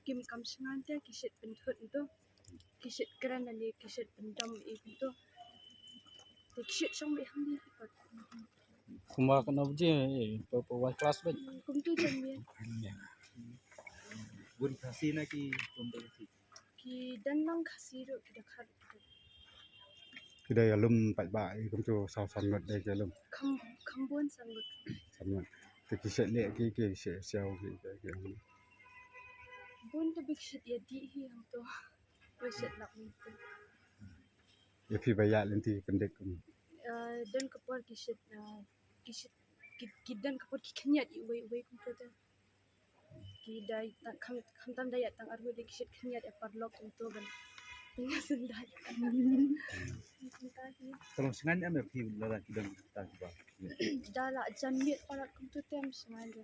kim kam sengan dia kisit pentut itu kisit keren dan kisit pendam itu kisit sampai hamil pat Kuma kana bje pawai kelas bet. kum tu jamnya Bun kasih na ki tumbo si. ki dan lang kasih do kita khat Khi đây là lum bạch bại cũng cho sao sầm ngật đây cái lum kam bon sangut sầm ngật thì cái sẽ lệ cái sẽ xeo cái bon tu big shit ya di hi ham to we shit lak ni tu ya phi bayar lên thì pendek cũng dan kapor kisit kidan kapor kikanyat i we kum tu da ki dai kham tam dai tang arhu de kisit kanyat e parlok kum tu ban punya sendai Kalau sengan am fi la ki dang ta ba. dah lah janmit parat kum tu tem sengaja